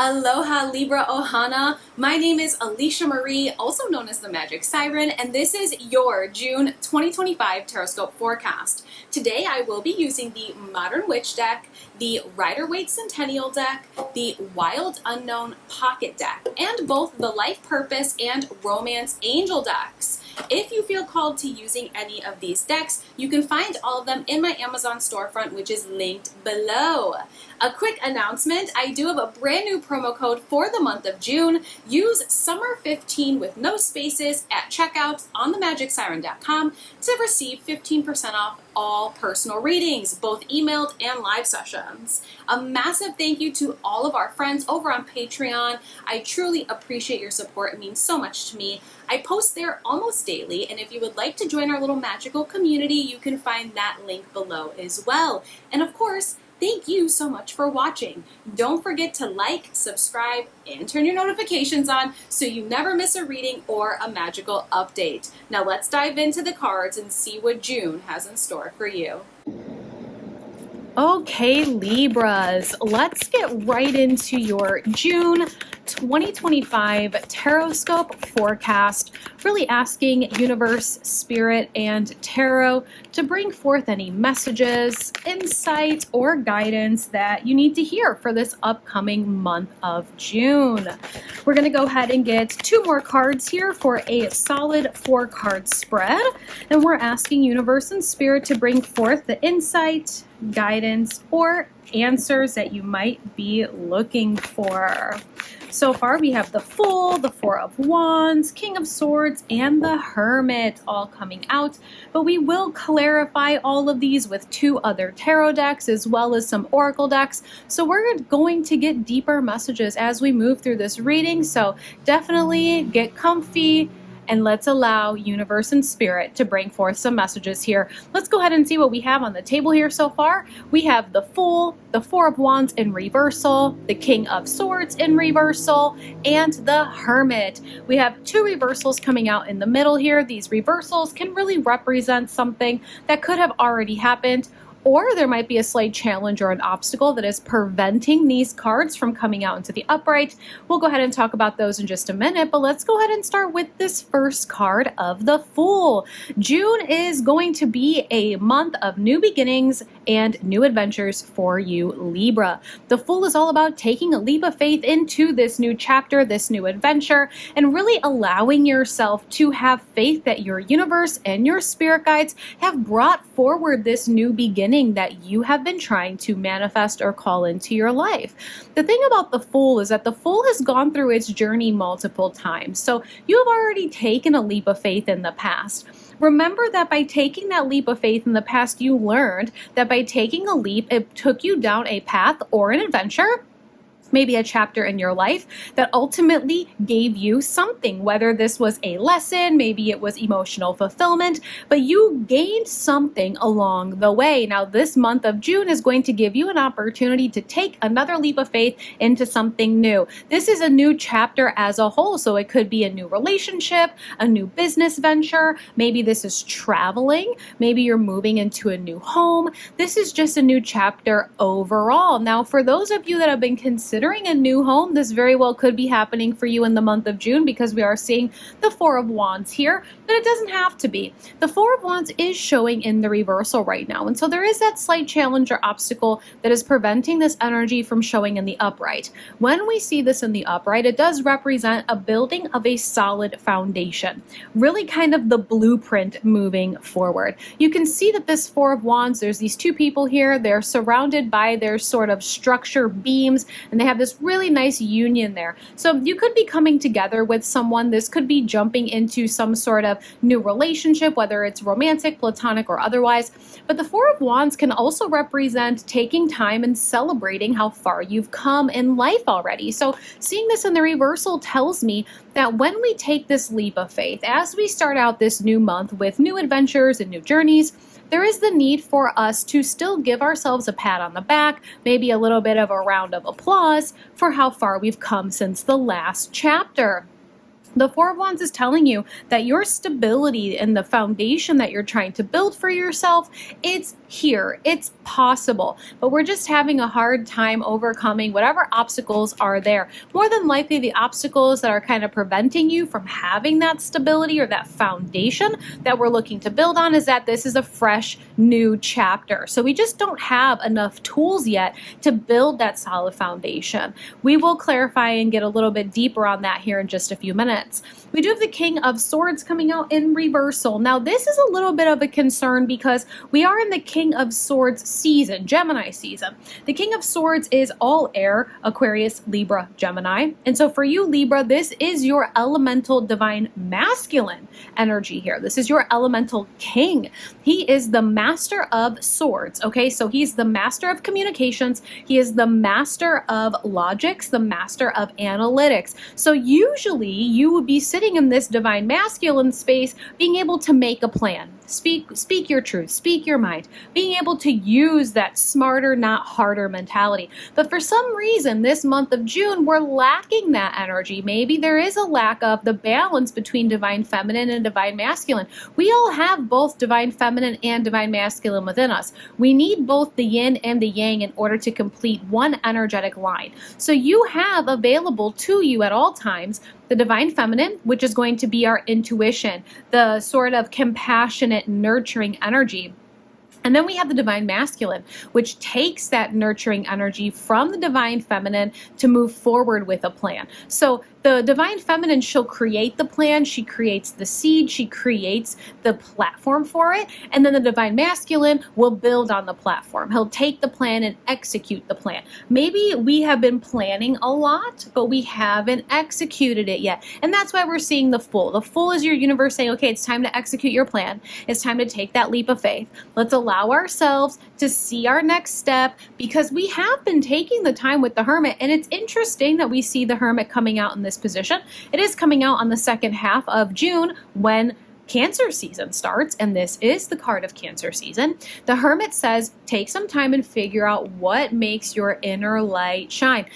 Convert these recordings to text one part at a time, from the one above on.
Aloha Libra Ohana. My name is Alicia Marie, also known as the Magic Siren, and this is your June 2025 Tarotscope forecast. Today I will be using the Modern Witch deck, the Rider-Waite Centennial deck, the Wild Unknown Pocket deck, and both the Life Purpose and Romance Angel decks. If you feel called to using any of these decks, you can find all of them in my Amazon storefront, which is linked below. A quick announcement, I do have a brand new promo code for the month of June. Use SUMMER15 with no spaces at checkout on themagicsiren.com to receive 15% off all personal readings, both emailed and live sessions. A massive thank you to all of our friends over on Patreon. I truly appreciate your support. It means so much to me. I post there almost daily, and if you would like to join our little magical community, you can find that link below as well. And of course, thank you so much for watching. Don't forget to like, subscribe, and turn your notifications on so you never miss a reading or a magical update. Now let's dive into the cards and see what June has in store for you. Okay, Libras, let's get right into your June 2025 Tarotscope forecast, really asking Universe, Spirit, and Tarot to bring forth any messages, insight, or guidance that you need to hear for this upcoming month of June. We're going to go ahead and get two more cards here for a solid 4-card spread, and we're asking Universe and Spirit to bring forth the insight, guidance, or answers that you might be looking for. So far we have the Fool, the Four of Wands, King of Swords, and the Hermit all coming out, but we will clarify all of these with 2 other tarot decks as well as some oracle decks. So we're going to get deeper messages as we move through this reading, so definitely get comfy and let's allow Universe and Spirit to bring forth some messages here. Let's go ahead and see what we have on the table here so far. We have the Fool, the Four of Wands in reversal, the King of Swords in reversal, and the Hermit. We have 2 reversals coming out in the middle here. These reversals can really represent something that could have already happened, or there might be a slight challenge or an obstacle that is preventing these cards from coming out into the upright. We'll go ahead and talk about those in just a minute, but let's go ahead and start with this first card of the Fool. June is going to be a month of new beginnings and new adventures for you, Libra. The Fool is all about taking a leap of faith into this new chapter, this new adventure, and really allowing yourself to have faith that your universe and your spirit guides have brought forward this new beginning that you have been trying to manifest or call into your life. The thing about the Fool is that the Fool has gone through its journey multiple times. So you have already taken a leap of faith in the past. Remember that by taking that leap of faith in the past, you learned that by taking a leap, it took you down a path or an adventure, maybe a chapter in your life that ultimately gave you something, whether this was a lesson, maybe it was emotional fulfillment, but you gained something along the way. Now, this month of June is going to give you an opportunity to take another leap of faith into something new. This is a new chapter as a whole, so it could be a new relationship, a new business venture, maybe this is traveling, maybe you're moving into a new home. This is just a new chapter overall. Now, for those of you that have been considering a new home, this very well could be happening for you in the month of June because we are seeing the Four of Wands here, but it doesn't have to be. The Four of Wands is showing in the reversal right now, and so there is that slight challenge or obstacle that is preventing this energy from showing in the upright. When we see this in the upright, it does represent a building of a solid foundation, really kind of the blueprint moving forward. You can see that this Four of Wands, there's these 2 people here, they're surrounded by their sort of structure beams, and they have this really nice union there. So you could be coming together with someone. This could be jumping into some sort of new relationship, whether it's romantic, platonic, or otherwise. But the Four of Wands can also represent taking time and celebrating how far you've come in life already. So seeing this in the reversal tells me that when we take this leap of faith, as we start out this new month with new adventures and new journeys, there is the need for us to still give ourselves a pat on the back, maybe a little bit of a round of applause for how far we've come since the last chapter. The Four of Wands is telling you that your stability and the foundation that you're trying to build for yourself, it's here. It's possible, but we're just having a hard time overcoming whatever obstacles are there. More than likely, the obstacles that are kind of preventing you from having that stability or that foundation that we're looking to build on is that this is a fresh, new chapter. So we just don't have enough tools yet to build that solid foundation. We will clarify and get a little bit deeper on that here in just a few minutes. We do have the King of Swords coming out in reversal. Now, this is a little bit of a concern because we are in the King of Swords season, Gemini season. The King of Swords is all air, Aquarius, Libra, Gemini. And so for you, Libra, this is your elemental divine masculine energy here. This is your elemental king. He is the master of swords, okay? So he's the master of communications. He is the master of logics, the master of analytics. So usually you would be sitting in this divine masculine space, being able to make a plan, speak your truth, speak your mind, being able to use that smarter, not harder mentality. But for some reason, this month of June, we're lacking that energy. Maybe there is a lack of the balance between divine feminine and divine masculine. We all have both divine feminine and divine masculine within us. We need both the yin and the yang in order to complete one energetic line. So you have available to you at all times the divine feminine, which is going to be our intuition, the sort of compassionate, nurturing energy. And then we have the divine masculine, which takes that nurturing energy from the divine feminine to move forward with a plan. So the divine feminine, she'll create the plan, she creates the seed, she creates the platform for it, and then the divine masculine will build on the platform. He'll take the plan and execute the plan. Maybe we have been planning a lot, but we haven't executed it yet. And that's why we're seeing the Fool. The Fool is your universe saying, okay, it's time to execute your plan. It's time to take that leap of faith. Let's allow ourselves to see our next step, because we have been taking the time with the Hermit, and it's interesting that we see the Hermit coming out in this position. It is coming out on the second half of June when Cancer season starts, and this is the card of Cancer season. The Hermit says, take some time and figure out what makes your inner light shine.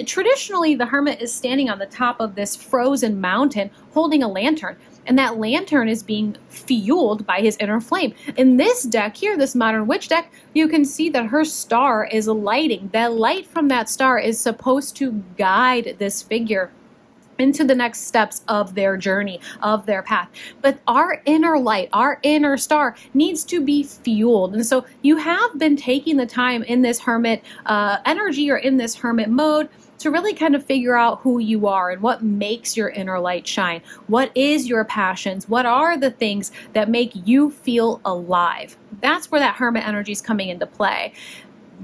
Traditionally, the Hermit is standing on the top of this frozen mountain holding a lantern, and that lantern is being fueled by his inner flame. In this deck here, this Modern Witch deck, you can see that her star is lighting. That light from that star is supposed to guide this figure into the next steps of their journey, of their path. But our inner light, our inner star needs to be fueled. And so you have been taking the time in this Hermit energy or in this Hermit mode to really kind of figure out who you are and what makes your inner light shine. What is your passions? What are the things that make you feel alive? That's where that Hermit energy is coming into play.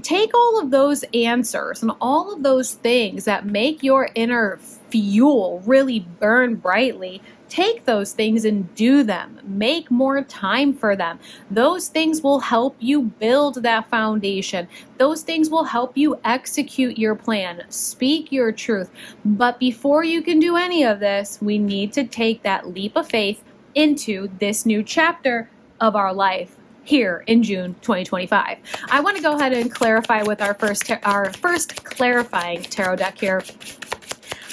Take all of those answers and all of those things that make your inner fuel really burn brightly. Take those things and do them. Make more time for them. Those things will help you build that foundation. Those things will help you execute your plan. Speak your truth. But before you can do any of this, we need to take that leap of faith into this new chapter of our life here in June 2025. I want to go ahead and clarify with our first clarifying tarot deck here,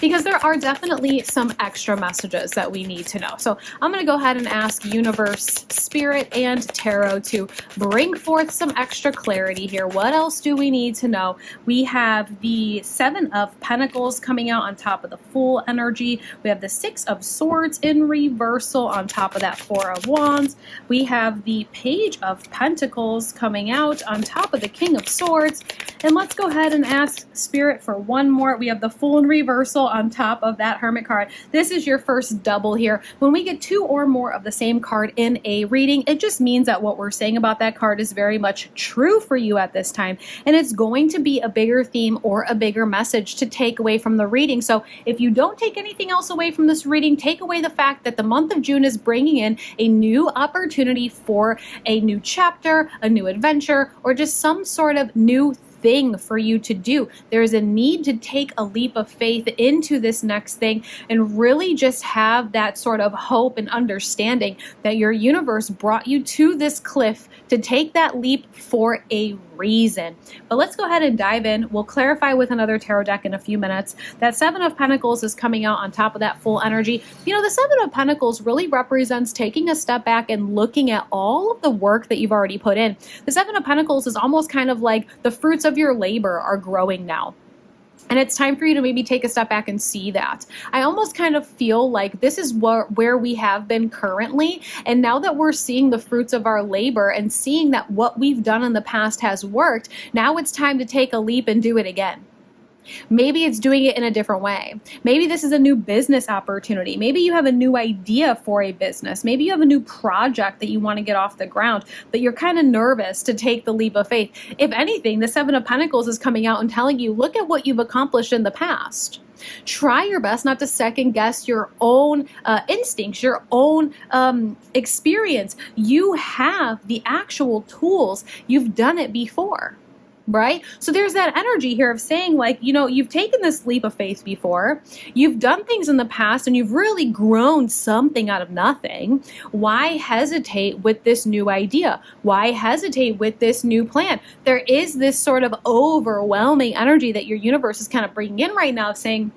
because there are definitely some extra messages that we need to know. So I'm going to go ahead and ask Universe, Spirit, and Tarot to bring forth some extra clarity here. What else do we need to know? We have the Seven of Pentacles coming out on top of the Fool energy. We have the Six of Swords in reversal on top of that Four of Wands. We have the Page of Pentacles coming out on top of the King of Swords. And let's go ahead and ask Spirit for one more. We have the Fool in reversal on top of that Hermit card. This is your first double here. When we get two or more of the same card in a reading, it just means that what we're saying about that card is very much true for you at this time. And it's going to be a bigger theme or a bigger message to take away from the reading. So if you don't take anything else away from this reading, take away the fact that the month of June is bringing in a new opportunity for a new chapter, a new adventure, or just some sort of new thing for you to do. There's a need to take a leap of faith into this next thing and really just have that sort of hope and understanding that your universe brought you to this cliff to take that leap for a reason. But let's go ahead and dive in. We'll clarify with another tarot deck in a few minutes. That Seven of Pentacles is coming out on top of that full energy. You know, the Seven of Pentacles really represents taking a step back and looking at all of the work that you've already put in. The Seven of Pentacles is almost kind of like the fruits of your labor are growing now. And it's time for you to maybe take a step back and see that. I almost kind of feel like this is where we have been currently. And now that we're seeing the fruits of our labor and seeing that what we've done in the past has worked, now it's time to take a leap and do it again. Maybe it's doing it in a different way. Maybe this is a new business opportunity. Maybe you have a new idea for a business. Maybe you have a new project that you want to get off the ground, but you're kind of nervous to take the leap of faith. If anything, the Seven of Pentacles is coming out and telling you, look at what you've accomplished in the past. Try your best not to second guess your own instincts, your own experience. You have the actual tools. You've done it before. Right? So there's that energy here of saying, like, you know, you've taken this leap of faith before, you've done things in the past, and you've really grown something out of nothing. Why hesitate with this new idea? Why hesitate with this new plan? There is this sort of overwhelming energy that your universe is kind of bringing in right now of saying,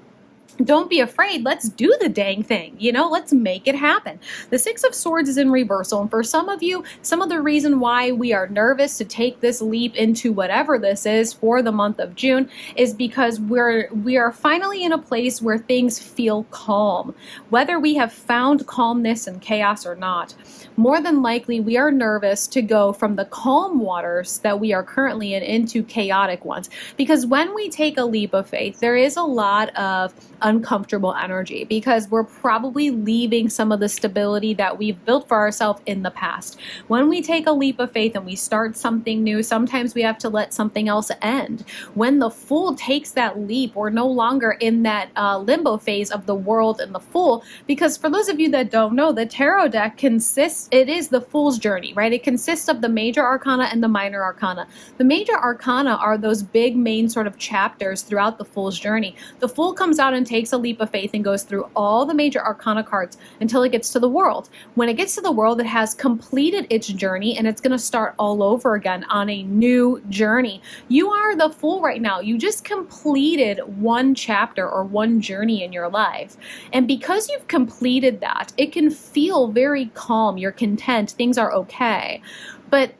don't be afraid. Let's do the dang thing. You know, let's make it happen. The Six of Swords is in reversal. And for some of you, some of the reason why we are nervous to take this leap into whatever this is for the month of June is because we are finally in a place where things feel calm. Whether we have found calmness in chaos or not, more than likely we are nervous to go from the calm waters that we are currently in into chaotic ones. Because when we take a leap of faith, there is a lot of uncomfortable energy because we're probably leaving some of the stability that we've built for ourselves in the past. When we take a leap of faith and we start something new, sometimes we have to let something else end. When the Fool takes that leap, we're no longer in that limbo phase of the World and the Fool, because for those of you that don't know, the tarot deck it is the Fool's journey, right? It consists of the major arcana and the minor arcana. The major arcana are those big main sort of chapters throughout the Fool's journey. The Fool comes out and takes a leap of faith and goes through all the major arcana cards until it gets to the World. When it gets to the World, it has completed its journey and it's going to start all over again on a new journey. You are the Fool right now. You just completed one chapter or one journey in your life. And because you've completed that, it can feel very calm. You're content. Things are okay. But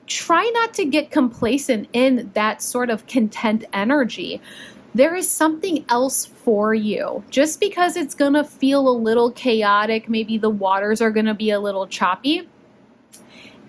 try not to get complacent in that sort of content energy. There is something else for you. Just because it's going to feel a little chaotic, maybe the waters are going to be a little choppy,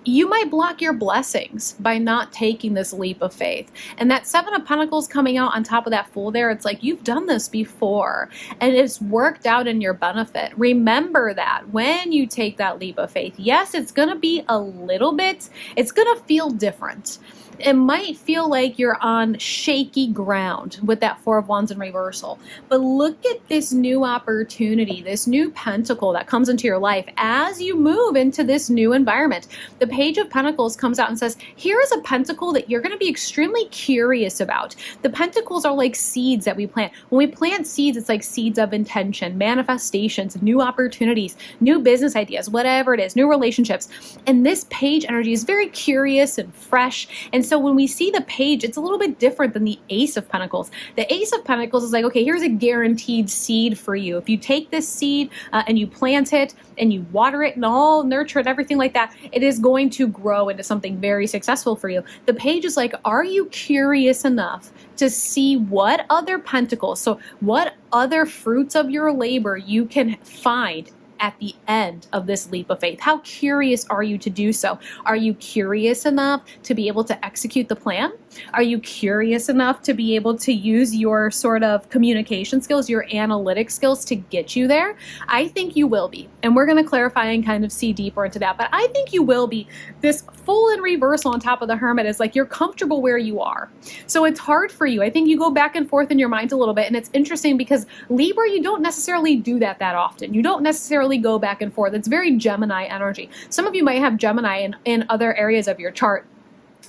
you might block your blessings by not taking this leap of faith. And that Seven of Pentacles coming out on top of that Fool there, it's like you've done this before and it's worked out in your benefit. Remember that when you take that leap of faith, yes, it's going to be a little bit, it's going to feel different. It might feel like you're on shaky ground with that Four of Wands in reversal. But look at this new opportunity, this new pentacle that comes into your life as you move into this new environment. The Page of Pentacles comes out and says, here is a pentacle that you're going to be extremely curious about. The pentacles are like seeds that we plant. When we plant seeds, it's like seeds of intention, manifestations, new opportunities, new business ideas, whatever it is, new relationships. And this page energy is very curious and fresh. And so when we see the page, it's a little bit different than the Ace of Pentacles. The Ace of Pentacles is like, okay, here's a guaranteed seed for you. If you take this seed and you plant it and you water it and all nurture it, everything like that, it is going to grow into something very successful for you. The page is like, are you curious enough to see what other pentacles, so what other fruits of your labor you can find at the end of this leap of faith? How curious are you to do so? Are you curious enough to be able to execute the plan? Are you curious enough to be able to use your sort of communication skills, your analytic skills to get you there? I think you will be. And we're going to clarify and kind of see deeper into that. But I think you will be. This Fool in reversal on top of the Hermit is like you're comfortable where you are. So it's hard for you. I think you go back and forth in your mind a little bit. And it's interesting because Libra, you don't necessarily do that often. You don't necessarily go back and forth. It's very Gemini energy. Some of you might have Gemini in other areas of your chart.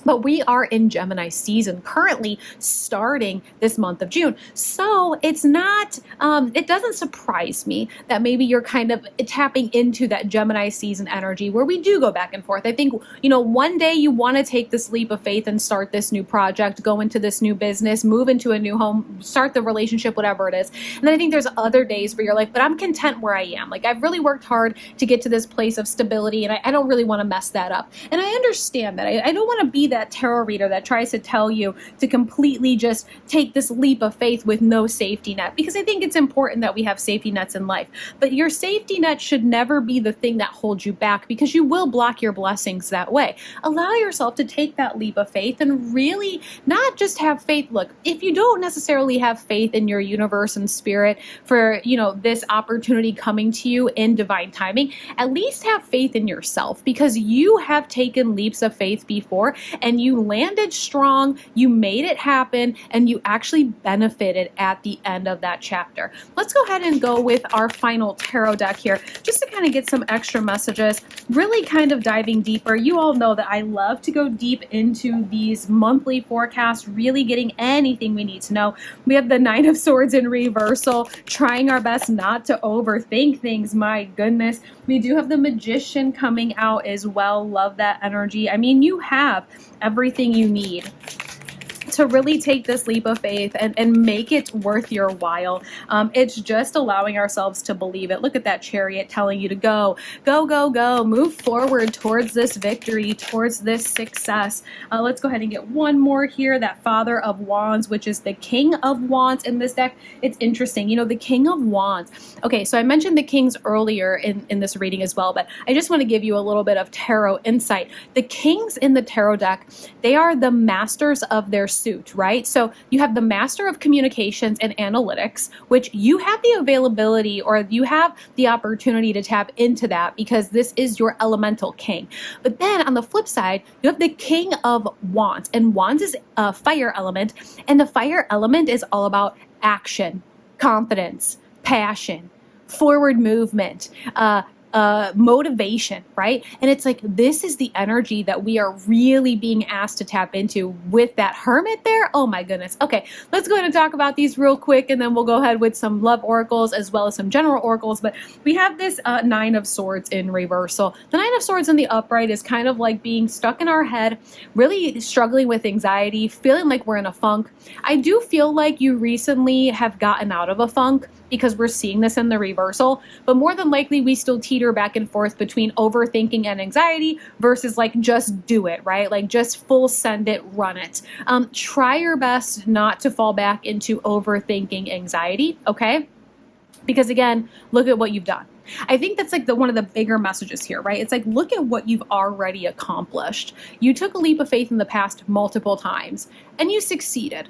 But we are in Gemini season currently starting this month of June. So it's not, it doesn't surprise me that maybe you're kind of tapping into that Gemini season energy where we do go back and forth. I think, one day you want to take this leap of faith and start this new project, go into this new business, move into a new home, start the relationship, whatever it is. And then I think there's other days where you're like, but I'm content where I am. Like, I've really worked hard to get to this place of stability and I don't really want to mess that up. And I understand that. I don't want to be that tarot reader that tries to tell you to completely just take this leap of faith with no safety net, because I think it's important that we have safety nets in life. But your safety net should never be the thing that holds you back, because you will block your blessings that way. Allow yourself to take that leap of faith and really not just have faith. Look, if you don't necessarily have faith in your universe and spirit for, this opportunity coming to you in divine timing, at least have faith in yourself, because you have taken leaps of faith before and you landed strong, you made it happen, and you actually benefited at the end of that chapter. Let's go ahead and go with our final tarot deck here, just to kind of get some extra messages, really kind of diving deeper. You all know that I love to go deep into these monthly forecasts, really getting anything we need to know. We have the Nine of Swords in reversal, trying our best not to overthink things. My goodness. We do have the Magician coming out as well. Love that energy. I mean, you have everything you need to really take this leap of faith and make it worth your while. It's just allowing ourselves to believe it. Look at that Chariot telling you to go, go, go, go, move forward towards this victory, towards this success. Let's go ahead and get one more here, that Father of Wands, which is the King of Wands in this deck. It's interesting, the King of Wands. Okay, so I mentioned the kings earlier in this reading as well, but I just want to give you a little bit of tarot insight. The kings in the tarot deck, they are the masters of their suit, right? So you have the master of communications and analytics, which you have the availability or you have the opportunity to tap into that because this is your elemental king. But then on the flip side, you have the King of Wands, and Wands is a fire element, and the fire element is all about action, confidence, passion, forward movement, motivation, right? And it's like, this is the energy that we are really being asked to tap into with that Hermit there. Oh my goodness. Okay, let's go ahead and talk about these real quick, and then we'll go ahead with some love oracles as well as some general oracles. But we have this Nine of Swords in reversal. The Nine of Swords in the upright is kind of like being stuck in our head, really struggling with anxiety, feeling like we're in a funk. I do feel like you recently have gotten out of a funk, because we're seeing this in the reversal, but more than likely we still teeter back and forth between overthinking and anxiety versus like just do it, right? Like just full send it, run it. Try your best not to fall back into overthinking anxiety, okay? Because again, look at what you've done. I think that's like one of the bigger messages here, right? It's like, look at what you've already accomplished. You took a leap of faith in the past multiple times and you succeeded.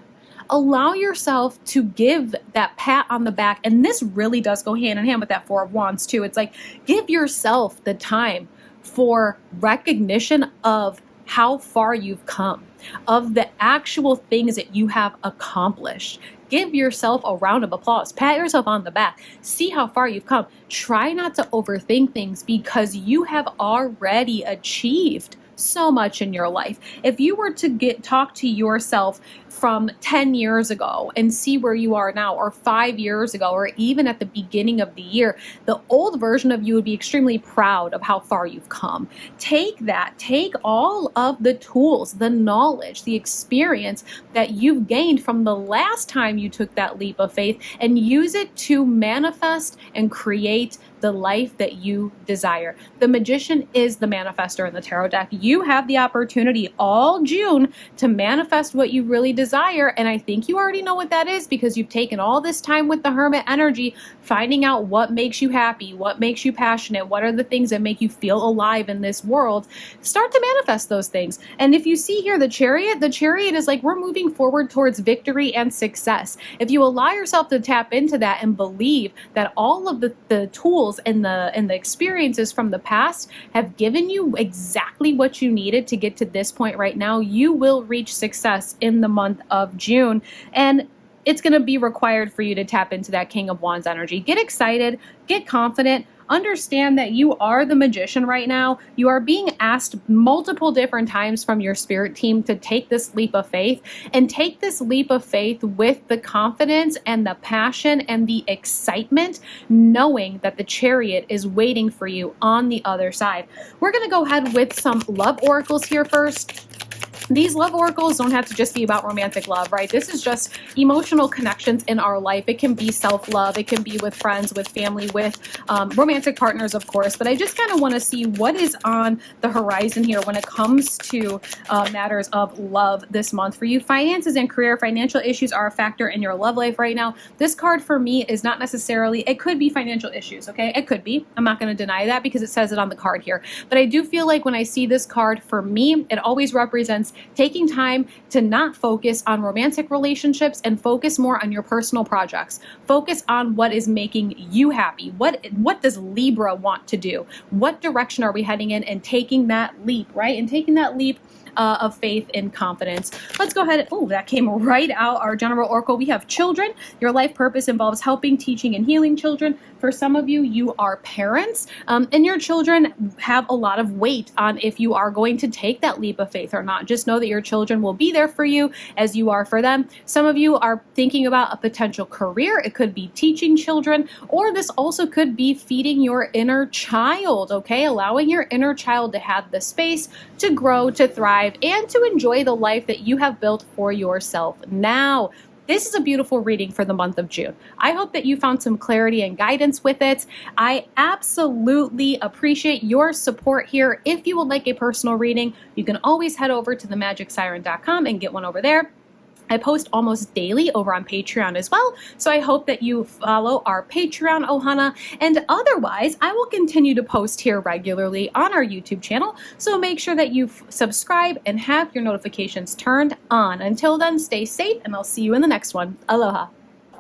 Allow yourself to give that pat on the back. And this really does go hand in hand with that Four of Wands too. It's like, give yourself the time for recognition of how far you've come, of the actual things that you have accomplished. Give yourself a round of applause. Pat yourself on the back. See how far you've come. Try not to overthink things, because you have already achieved so much in your life. If you were to talk to yourself from 10 years ago and see where you are now, or 5 years ago, or even at the beginning of the year, the old version of you would be extremely proud of how far you've come. Take all of the tools, the knowledge, the experience that you've gained from the last time you took that leap of faith and use it to manifest and create the life that you desire. The Magician is the manifestor in the tarot deck. You have the opportunity all June to manifest what you really desire. And I think you already know what that is, because you've taken all this time with the Hermit energy, finding out what makes you happy, what makes you passionate, what are the things that make you feel alive in this world. Start to manifest those things. And if you see here the Chariot is like, we're moving forward towards victory and success. If you allow yourself to tap into that and believe that all of the tools and the experiences from the past have given you exactly what you needed to get to this point right now, you will reach success in the month of June. And it's going to be required for you to tap into that King of Wands energy. Get excited, get confident. understand that you are the magician right now. You are being asked multiple different times from your spirit team to take this leap of faith, and take this leap of faith with the confidence and the passion and the excitement, knowing that the chariot is waiting for you on the other side. We're going to go ahead with some love oracles here first. These love oracles don't have to just be about romantic love, right? This is just emotional connections in our life. It can be self-love. It can be with friends, with family, with romantic partners, of course. But I just kind of want to see what is on the horizon here when it comes to matters of love this month for you. Finances and career, financial issues are a factor in your love life right now. This card for me is not necessarily, it could be financial issues, okay? It could be. I'm not going to deny that because it says it on the card here. But I do feel like when I see this card, for me, it always represents taking time to not focus on romantic relationships and focus more on your personal projects. Focus on what is making you happy. What does Libra want to do? What direction are we heading in, and taking that leap, right? And taking that leap of faith and confidence. Let's go ahead. Oh, that came right out. Our general oracle. We have children. Your life purpose involves helping, teaching, and healing children. For some of you, you are parents, and your children have a lot of weight on if you are going to take that leap of faith or not. Just know that your children will be there for you as you are for them. Some of you are thinking about a potential career. It could be teaching children, or this also could be feeding your inner child, okay? Allowing your inner child to have the space to grow, to thrive, and to enjoy the life that you have built for yourself now. This is a beautiful reading for the month of June. I hope that you found some clarity and guidance with it. I absolutely appreciate your support here. If you would like a personal reading, you can always head over to themagicsiren.com and get one over there. I post almost daily over on Patreon as well, so I hope that you follow our Patreon, Ohana, and otherwise, I will continue to post here regularly on our YouTube channel, so make sure that you subscribe and have your notifications turned on. Until then, stay safe, and I'll see you in the next one. Aloha.